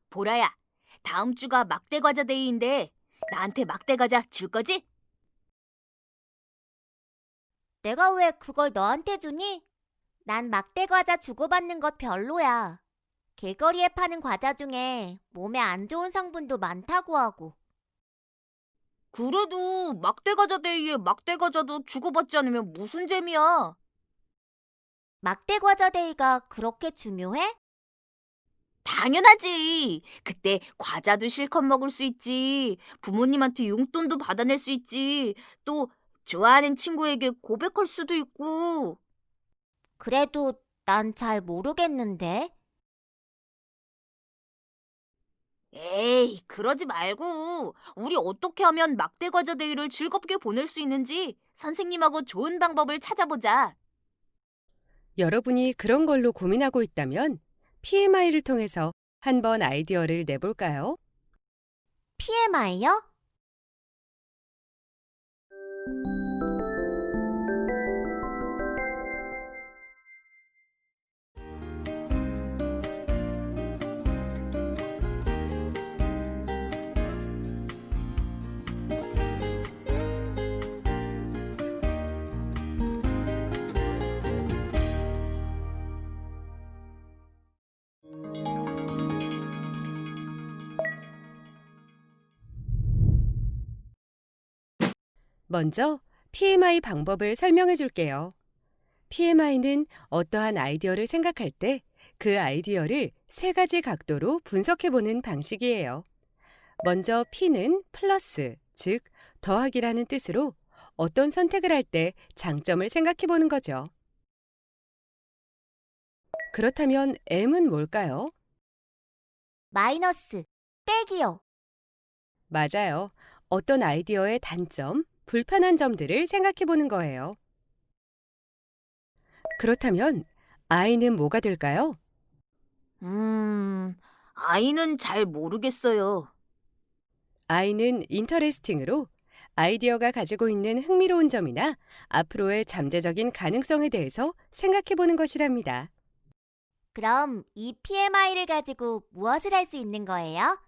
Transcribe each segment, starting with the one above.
보라야, 다음 주가 막대과자 데이인데 나한테 막대과자 줄 거지? 내가 왜 그걸 너한테 주니? 난 막대 과자 주고받는 것 별로야. 길거리에 파는 과자 중에 몸에 안 좋은 성분도 많다고 하고. 그래도 막대과자 데이에 막대과자도 주고받지 않으면 무슨 재미야? 막대 과자 데이가 그렇게 중요해? 당연하지. 그때 과자도 실컷 먹을 수 있지. 부모님한테 용돈도 받아낼 수 있지. 또 좋아하는 친구에게 고백할 수도 있고. 그래도 난 잘 모르겠는데. 에이, 그러지 말고 우리 어떻게 하면 막대과자 데이를 즐겁게 보낼 수 있는지 선생님하고 좋은 방법을 찾아보자. 여러분이 그런 걸로 고민하고 있다면 PMI를 통해서 한번 아이디어를 내볼까요? PMI요? 먼저 PMI 방법을 설명해 줄게요. PMI는 어떠한 아이디어를 생각할 때 그 아이디어를 세 가지 각도로 분석해 보는 방식이에요. 먼저 P는 플러스, 즉 더하기라는 뜻으로 어떤 선택을 할 때 장점을 생각해 보는 거죠. 그렇다면 M은 뭘까요? 마이너스, 빼기요. 맞아요. 어떤 아이디어의 단점, 불편한 점들을 생각해 보는 거예요. 그렇다면 I는 뭐가 될까요? 아이는 잘 모르겠어요. I는 인터레스팅으로 아이디어가 가지고 있는 흥미로운 점이나 앞으로의 잠재적인 가능성에 대해서 생각해 보는 것이랍니다. 그럼 이 PMI를 가지고 무엇을 할 수 있는 거예요?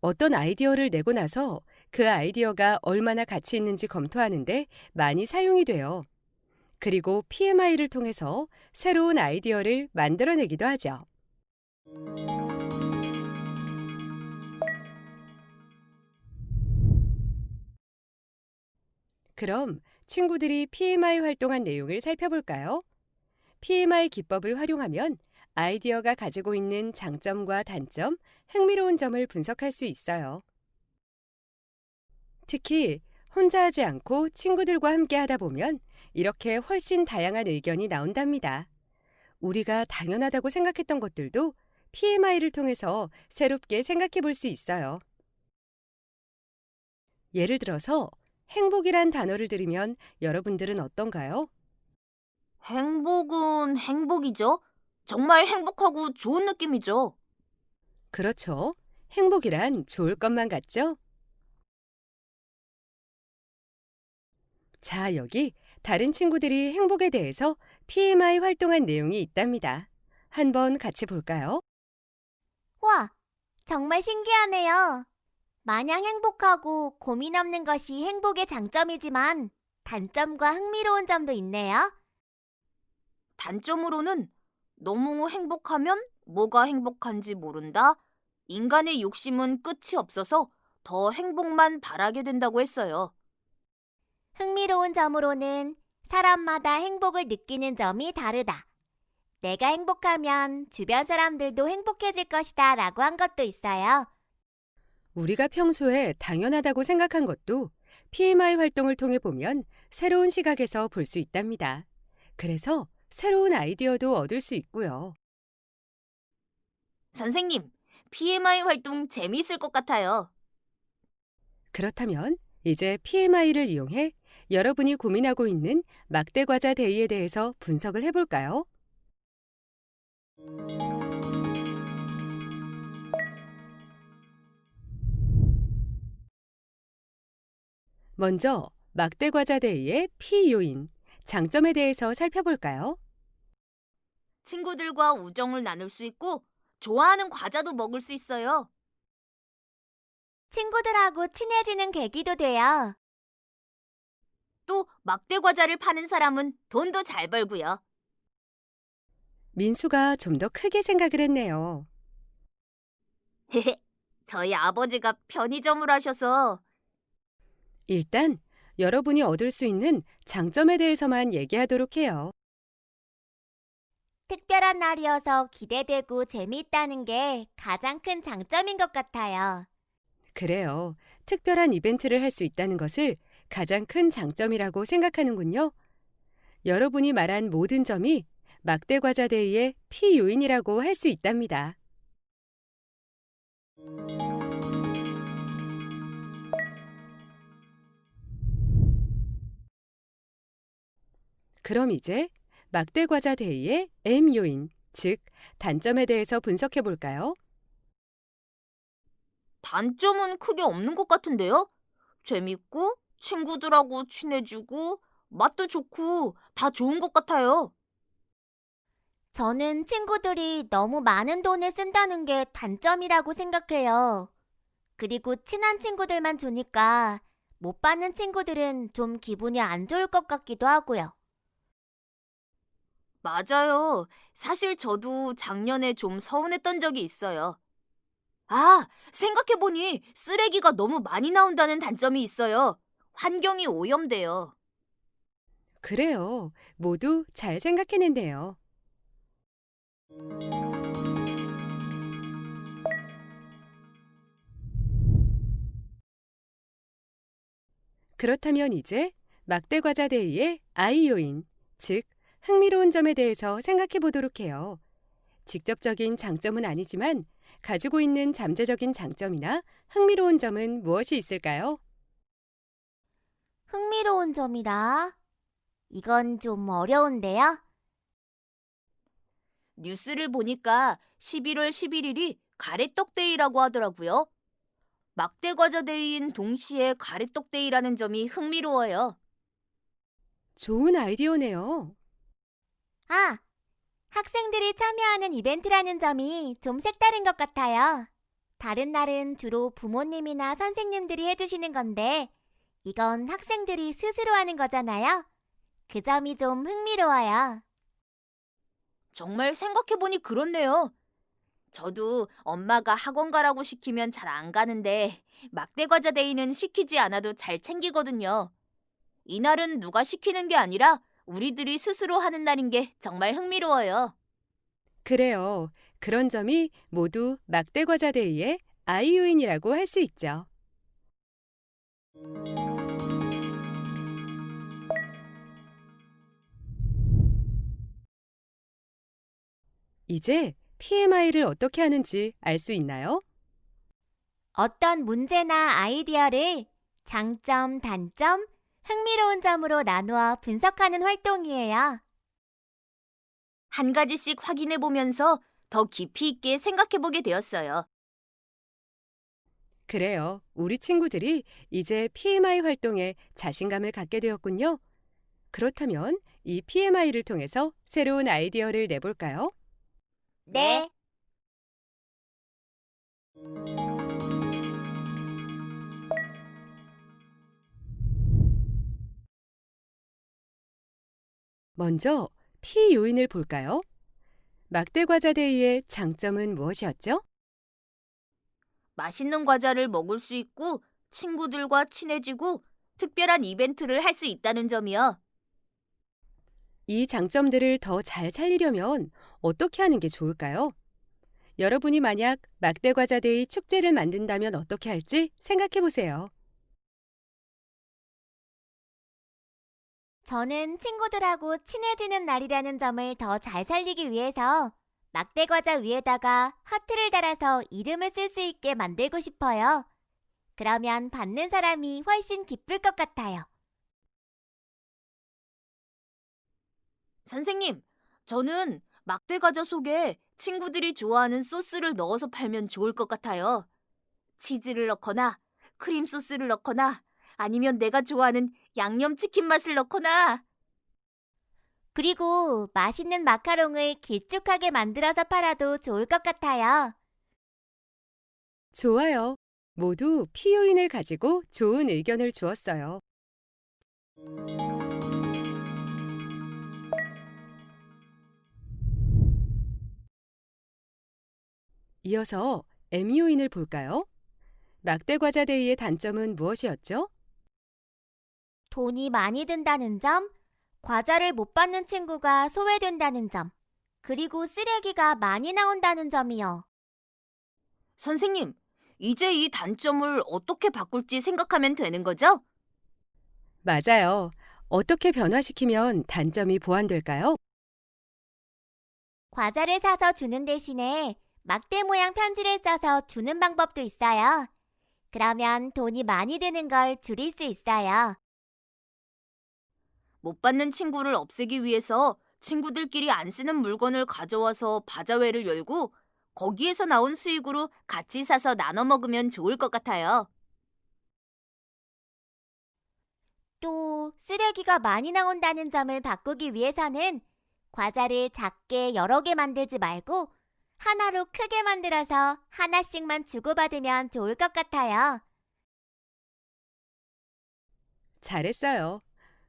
어떤 아이디어를 내고 나서 그 아이디어가 얼마나 가치 있는지 검토하는데 많이 사용이 돼요. 그리고 PMI를 통해서 새로운 아이디어를 만들어내기도 하죠. 그럼 친구들이 PMI 활동한 내용을 살펴볼까요? PMI 기법을 활용하면 아이디어가 가지고 있는 장점과 단점, 흥미로운 점을 분석할 수 있어요. 특히 혼자 하지 않고 친구들과 함께 하다 보면 이렇게 훨씬 다양한 의견이 나온답니다. 우리가 당연하다고 생각했던 것들도 PMI를 통해서 새롭게 생각해 볼 수 있어요. 예를 들어서 행복이란 단어를 들으면 여러분들은 어떤가요? 행복은 행복이죠. 정말 행복하고 좋은 느낌이죠. 그렇죠. 행복이란 좋을 것만 같죠? 자, 여기 다른 친구들이 행복에 대해서 PMI 활동한 내용이 있답니다. 한번 같이 볼까요? 와, 정말 신기하네요. 마냥 행복하고 고민 없는 것이 행복의 장점이지만 단점과 흥미로운 점도 있네요. 단점으로는 너무 행복하면 뭐가 행복한지 모른다. 인간의 욕심은 끝이 없어서 더 행복만 바라게 된다고 했어요. 흥미로운 점으로는 사람마다 행복을 느끼는 점이 다르다. 내가 행복하면 주변 사람들도 행복해질 것이다 라고 한 것도 있어요. 우리가 평소에 당연하다고 생각한 것도 PMI 활동을 통해 보면 새로운 시각에서 볼 수 있답니다. 그래서 새로운 아이디어도 얻을 수 있고요. 선생님, PMI 활동 재미있을 것 같아요. 그렇다면 이제 PMI를 이용해 여러분이 고민하고 있는 막대과자 데이에 대해서 분석을 해볼까요? 먼저 막대과자 데이의 P 요인, 장점에 대해서 살펴볼까요? 친구들과 우정을 나눌 수 있고 좋아하는 과자도 먹을 수 있어요. 친구들하고 친해지는 계기도 돼요. 또 막대 과자를 파는 사람은 돈도 잘 벌고요. 민수가 좀 더 크게 생각을 했네요. 저희 아버지가 편의점을 하셔서 일단 여러분이 얻을 수 있는 장점에 대해서만 얘기하도록 해요. 특별한 날이어서 기대되고 재미있다는 게 가장 큰 장점인 것 같아요. 그래요. 특별한 이벤트를 할 수 있다는 것을 가장 큰 장점이라고 생각하는군요. 여러분이 말한 모든 점이 막대과자 데이의 피요인이라고 할 수 있답니다. 그럼 이제 막대과자 데이의 M요인, 즉 단점에 대해서 분석해 볼까요? 단점은 크게 없는 것 같은데요? 재밌고 친구들하고 친해지고 맛도 좋고 다 좋은 것 같아요. 저는 친구들이 너무 많은 돈을 쓴다는 게 단점이라고 생각해요. 그리고 친한 친구들만 주니까 못 받는 친구들은 좀 기분이 안 좋을 것 같기도 하고요. 맞아요. 사실 저도 작년에 좀 서운했던 적이 있어요. 아, 생각해보니 쓰레기가 너무 많이 나온다는 단점이 있어요. 환경이 오염돼요. 그래요. 모두 잘 생각해냈네요. 그렇다면 이제 막대과자 데이의 I 요인, 즉 흥미로운 점에 대해서 생각해 보도록 해요. 직접적인 장점은 아니지만 가지고 있는 잠재적인 장점이나 흥미로운 점은 무엇이 있을까요? 흥미로운 점이라. 이건 좀 어려운데요. 뉴스를 보니까 11월 11일이 가래떡데이라고 하더라고요. 막대과자 데이인 동시에 가래떡데이라는 점이 흥미로워요. 좋은 아이디어네요. 아, 학생들이 참여하는 이벤트라는 점이 좀 색다른 것 같아요. 다른 날은 주로 부모님이나 선생님들이 해주시는 건데, 이건 학생들이 스스로 하는 거잖아요. 그 점이 좀 흥미로워요. 정말 생각해보니 그렇네요. 저도 엄마가 학원 가라고 시키면 잘 안 가는데 막대과자 데이는 시키지 않아도 잘 챙기거든요. 이날은 누가 시키는 게 아니라 우리들이 스스로 하는 날인 게 정말 흥미로워요. 그래요. 그런 점이 모두 막대과자 데이의 I 요인이라고 할 수 있죠. 이제 PMI를 어떻게 하는지 알 수 있나요? 어떤 문제나 아이디어를 장점, 단점, 흥미로운 점으로 나누어 분석하는 활동이에요. 한 가지씩 확인해 보면서 더 깊이 있게 생각해 보게 되었어요. 그래요. 우리 친구들이 이제 PMI 활동에 자신감을 갖게 되었군요. 그렇다면 이 PMI를 통해서 새로운 아이디어를 내볼까요? 네. 먼저 P 요인을 볼까요? 막대과자 데이의 장점은 무엇이었죠? 맛있는 과자를 먹을 수 있고 친구들과 친해지고 특별한 이벤트를 할 수 있다는 점이요. 이 장점들을 더 잘 살리려면 어떻게 하는 게 좋을까요? 여러분이 만약 막대과자 데이 축제를 만든다면 어떻게 할지 생각해 보세요. 저는 친구들하고 친해지는 날이라는 점을 더 잘 살리기 위해서 막대과자 위에다가 하트를 달아서 이름을 쓸 수 있게 만들고 싶어요. 그러면 받는 사람이 훨씬 기쁠 것 같아요. 선생님, 저는 막대 과자 속에 친구들이 좋아하는 소스를 넣어서 팔면 좋을 것 같아요. 치즈를 넣거나 크림 소스를 넣거나 아니면 내가 좋아하는 양념치킨 맛을 넣거나 그리고 맛있는 마카롱을 길쭉하게 만들어서 팔아도 좋을 것 같아요. 좋아요. 모두 피 요인을 가지고 좋은 의견을 주었어요. 이어서 M 요인을 볼까요? 막대과자 데이의 단점은 무엇이었죠? 돈이 많이 든다는 점, 과자를 못 받는 친구가 소외된다는 점, 그리고 쓰레기가 많이 나온다는 점이요. 선생님, 이제 이 단점을 어떻게 바꿀지 생각하면 되는 거죠? 맞아요. 어떻게 변화시키면 단점이 보완될까요? 과자를 사서 주는 대신에 막대 모양 편지를 써서 주는 방법도 있어요. 그러면 돈이 많이 드는 걸 줄일 수 있어요. 못 받는 친구를 없애기 위해서 친구들끼리 안 쓰는 물건을 가져와서 바자회를 열고 거기에서 나온 수익으로 같이 사서 나눠 먹으면 좋을 것 같아요. 또 쓰레기가 많이 나온다는 점을 바꾸기 위해서는 과자를 작게 여러 개 만들지 말고 하나로 크게 만들어서 하나씩만 주고받으면 좋을 것 같아요. 잘했어요.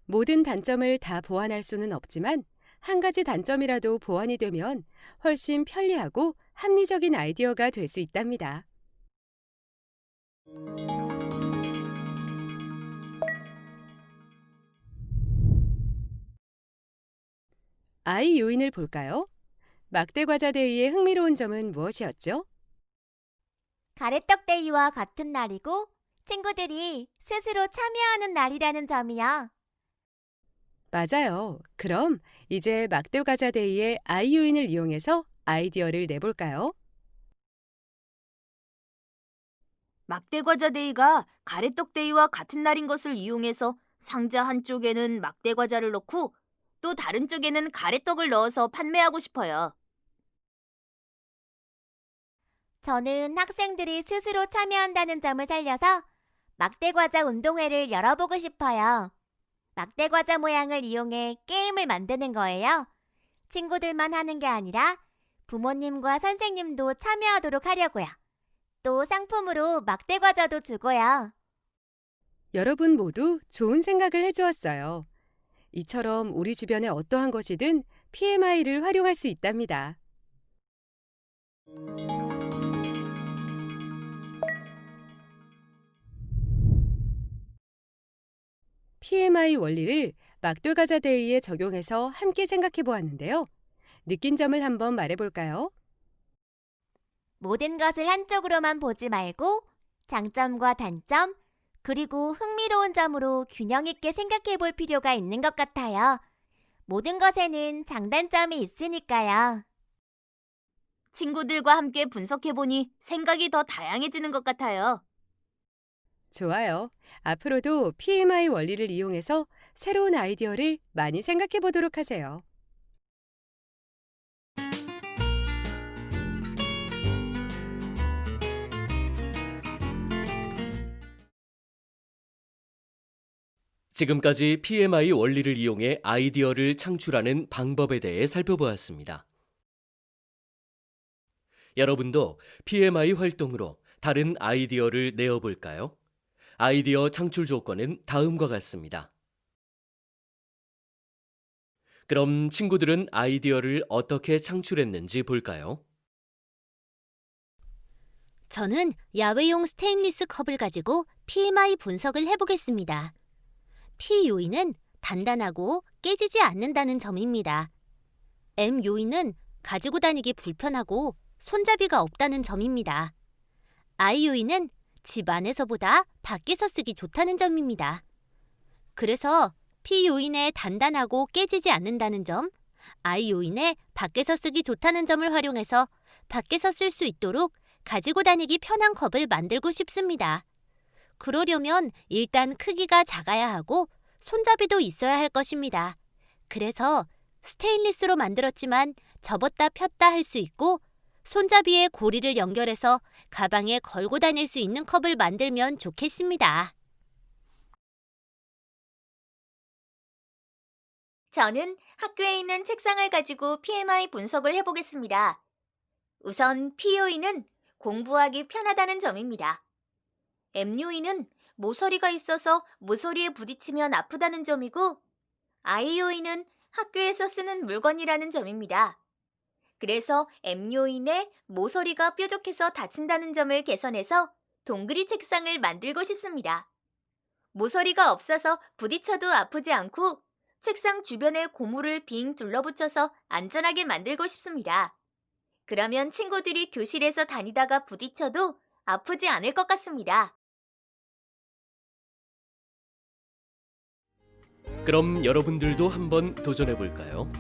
모든 단점을 다 보완할 수는 없지만 한 가지 단점이라도 보완이 되면 훨씬 편리하고 합리적인 아이디어가 될 수 있답니다. I 요인을 볼까요? 막대과자 데이의 흥미로운 점은 무엇이었죠? 가래떡 데이와 같은 날이고 친구들이 스스로 참여하는 날이라는 점이요. 맞아요. 그럼 이제 막대과자 데이의 I 요인을 이용해서 아이디어를 내볼까요? 막대과자 데이가 가래떡 데이와 같은 날인 것을 이용해서 상자 한쪽에는 막대과자를 넣고 또 다른 쪽에는 가래떡을 넣어서 판매하고 싶어요. 저는 학생들이 스스로 참여한다는 점을 살려서 막대과자 운동회를 열어보고 싶어요. 막대과자 모양을 이용해 게임을 만드는 거예요. 친구들만 하는 게 아니라 부모님과 선생님도 참여하도록 하려고요. 또 상품으로 막대과자도 주고요. 여러분 모두 좋은 생각을 해주었어요. 이처럼 우리 주변의 어떠한 것이든 PMI를 활용할 수 있답니다. PMI 원리를 막대과자 데이에 적용해서 함께 생각해 보았는데요. 느낀 점을 한번 말해볼까요? 모든 것을 한쪽으로만 보지 말고 장점과 단점, 그리고 흥미로운 점으로 균형 있게 생각해 볼 필요가 있는 것 같아요. 모든 것에는 장단점이 있으니까요. 친구들과 함께 분석해보니 생각이 더 다양해지는 것 같아요. 좋아요. 앞으로도 PMI 원리를 이용해서 새로운 아이디어를 많이 생각해 보도록 하세요. 지금까지 PMI 원리를 이용해 아이디어를 창출하는 방법에 대해 살펴보았습니다. 여러분도 PMI 활동으로 다른 아이디어를 내어볼까요? 아이디어 창출 조건은 다음과 같습니다. 그럼 친구들은 아이디어를 어떻게 창출했는지 볼까요? 저는 야외용 스테인리스 컵을 가지고 PMI 분석을 해보겠습니다. P 요인은 단단하고 깨지지 않는다는 점입니다. M 요인은 가지고 다니기 불편하고 손잡이가 없다는 점입니다. I 요인은 집 안에서보다 밖에서 쓰기 좋다는 점입니다. 그래서 P 요인에 단단하고 깨지지 않는다는 점, I 요인에 밖에서 쓰기 좋다는 점을 활용해서 밖에서 쓸 수 있도록 가지고 다니기 편한 컵을 만들고 싶습니다. 그러려면 일단 크기가 작아야 하고 손잡이도 있어야 할 것입니다. 그래서 스테인리스로 만들었지만 접었다 폈다 할 수 있고 손잡이에 고리를 연결해서 가방에 걸고 다닐 수 있는 컵을 만들면 좋겠습니다. 저는 학교에 있는 책상을 가지고 PMI 분석을 해보겠습니다. 우선 POE는 공부하기 편하다는 점입니다. MUE는 모서리가 있어서 모서리에 부딪히면 아프다는 점이고, IOE는 학교에서 쓰는 물건이라는 점입니다. 그래서 MUE의 모서리가 뾰족해서 다친다는 점을 개선해서 동그리 책상을 만들고 싶습니다. 모서리가 없어서 부딪혀도 아프지 않고 책상 주변에 고무를 빙 둘러붙여서 안전하게 만들고 싶습니다. 그러면 친구들이 교실에서 다니다가 부딪혀도 아프지 않을 것 같습니다. 그럼 여러분들도 한번 도전해 볼까요?